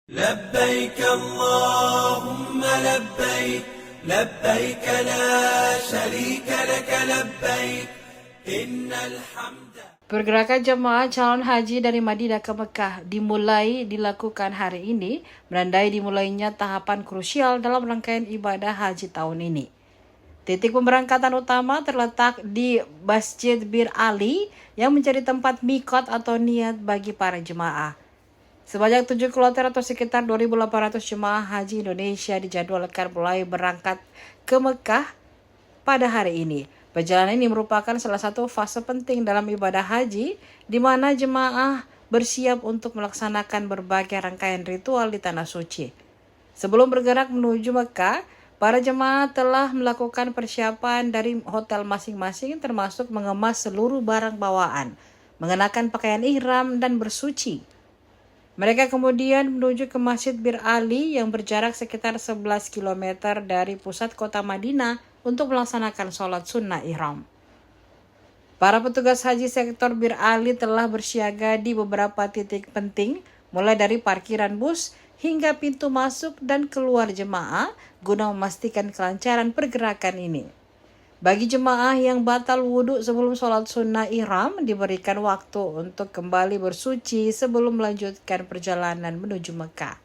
لبيك اللهم لبيك لبيك لا شريك لك لبيك إن الحمد. Pergerakan jemaah calon haji dari Madinah ke Mekah dilakukan hari ini, menandai dimulainya tahapan krusial dalam rangkaian ibadah haji tahun ini. Titik pemberangkatan utama terletak di Masjid Bir Ali yang menjadi tempat mikot atau niat bagi para jemaah. Sebanyak 7 kloter atau sekitar 2.800 jemaah haji Indonesia dijadwalkan mulai berangkat ke Mekah pada hari ini. Perjalanan ini merupakan salah satu fase penting dalam ibadah haji, di mana jemaah bersiap untuk melaksanakan berbagai rangkaian ritual di Tanah Suci. Sebelum bergerak menuju Mekah, para jemaah telah melakukan persiapan dari hotel masing-masing, termasuk mengemas seluruh barang bawaan, mengenakan pakaian ihram, dan bersuci. Mereka kemudian menuju ke Masjid Bir Ali yang berjarak sekitar 11 km dari pusat kota Madinah untuk melaksanakan sholat sunnah ihram. Para petugas haji sektor Bir Ali telah bersiaga di beberapa titik penting, mulai dari parkiran bus hingga pintu masuk dan keluar jemaah guna memastikan kelancaran pergerakan ini. Bagi jemaah yang batal wudhu sebelum sholat sunnah ihram, diberikan waktu untuk kembali bersuci sebelum melanjutkan perjalanan menuju Mekah.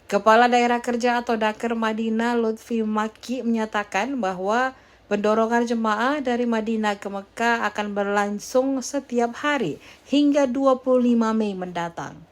Kepala Daerah Kerja atau Daker Madinah Lutfi Maki menyatakan bahwa pendorongan jemaah dari Madinah ke Mekah akan berlangsung setiap hari hingga 25 Mei mendatang.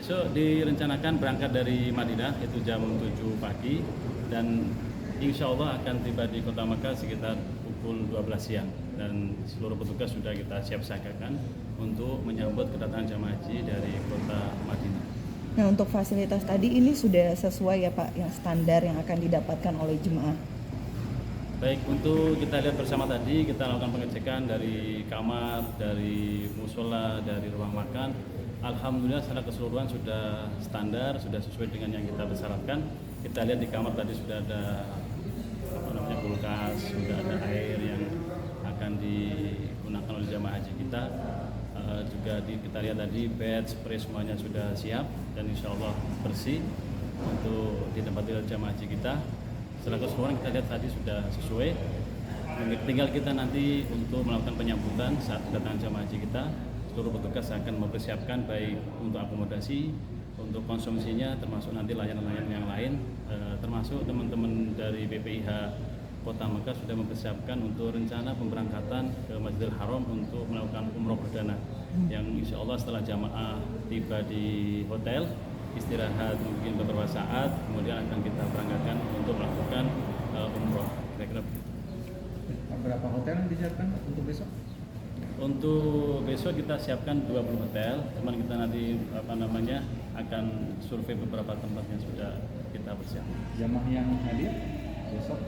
Besok direncanakan berangkat dari Madinah itu jam 7 pagi dan insya Allah akan tiba di kota Mekah sekitar pukul 12 siang, dan seluruh petugas sudah kita siap-siagakan untuk menyambut kedatangan jamaah haji dari kota Madinah. Nah, untuk fasilitas tadi ini sudah sesuai ya Pak, yang standar yang akan didapatkan oleh jemaah? Baik, untuk kita lihat bersama tadi, kita lakukan pengecekan dari kamar, dari musola, dari ruang makan. Alhamdulillah secara keseluruhan sudah standar, sudah sesuai dengan yang kita bersyaratkan. Kita lihat di kamar tadi sudah ada kulkas, sudah ada air yang akan digunakan oleh jamaah haji kita. Juga kita lihat tadi bed, spray semuanya sudah siap dan insya Allah bersih untuk ditempati oleh jamaah haji kita. Secara keseluruhan kita lihat tadi sudah sesuai. Tinggal kita nanti untuk melakukan penyambutan saat kedatangan jamaah haji kita. Seluruh petugas akan mempersiapkan baik untuk akomodasi, untuk konsumsinya, termasuk nanti layanan-layanan yang lain, termasuk teman-teman dari BPIH Kota Mekah sudah mempersiapkan untuk rencana pemberangkatan ke Masjidil Haram untuk melakukan umroh perdana, yang insya Allah setelah jamaah tiba di hotel, istirahat mungkin beberapa saat, kemudian akan kita berangkatkan untuk melakukan umroh. Kira-kira begitu. Berapa hotel yang disiapkan untuk besok? Untuk besok kita siapkan 20 hotel, cuman kita nanti akan survei beberapa tempat yang sudah kita persiapkan. Jamaah yang hadir besok?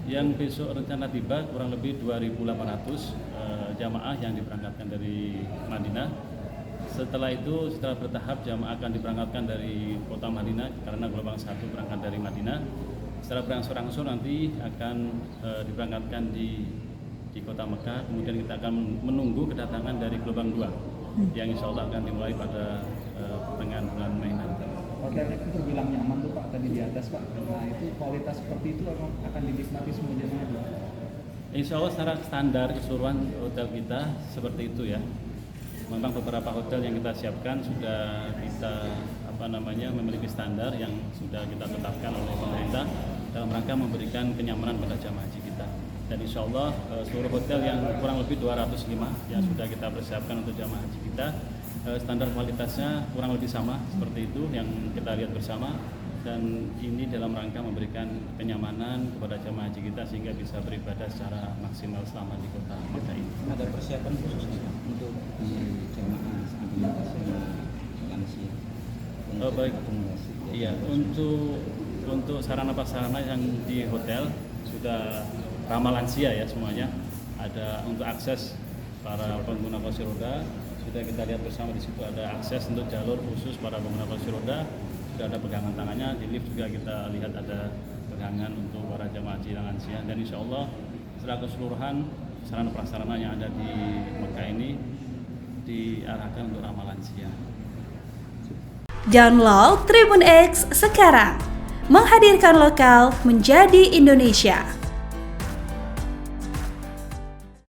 Yang besok rencana tiba kurang lebih 2.800 jamaah yang diberangkatkan dari Madinah. Setelah itu, setelah bertahap jamaah akan diberangkatkan dari kota Madinah karena gelombang 1 berangkat dari Madinah. Setelah berangsur-angsur nanti akan diberangkatkan di kota Mekah, kemudian kita akan menunggu kedatangan dari gelombang 2 yang insya Allah akan dimulai pada pertengahan bulan Mei nanti. Hotelnya itu terbilang nyaman tuh Pak tadi di atas Pak. Nah itu kualitas seperti itu akan dinikmati semua jemaah? Insya Allah secara standar keseluruhan hotel kita seperti itu ya. Memang beberapa hotel yang kita siapkan sudah kita memiliki standar yang sudah kita tetapkan oleh pemerintah dalam rangka memberikan kenyamanan pada jamaah haji kita. Dan insya Allah seluruh hotel yang kurang lebih 205 yang sudah kita persiapkan untuk jamaah haji kita, standar kualitasnya kurang lebih sama seperti itu yang kita lihat bersama, dan ini dalam rangka memberikan kenyamanan kepada jamaah haji kita sehingga bisa beribadah secara maksimal selama di kota Makkah ini. Ada persiapan khusus untuk di jamaah disabilitas yang lansia? Baik, iya, untuk sarana prasarana yang di hotel sudah ramah lansia ya semuanya. Ada untuk akses para pengguna kursi roda, sudah kita lihat bersama di situ ada akses untuk jalur khusus para pengguna kursi roda. Sudah ada pegangan tangannya, di lift juga kita lihat ada pegangan untuk para jamaah haji lansia, dan insya Allah secara keseluruhan sarana prasarana yang ada di Mekah ini diarahkan untuk ramah lansia. Download Tribun X sekarang, menghadirkan lokal menjadi Indonesia.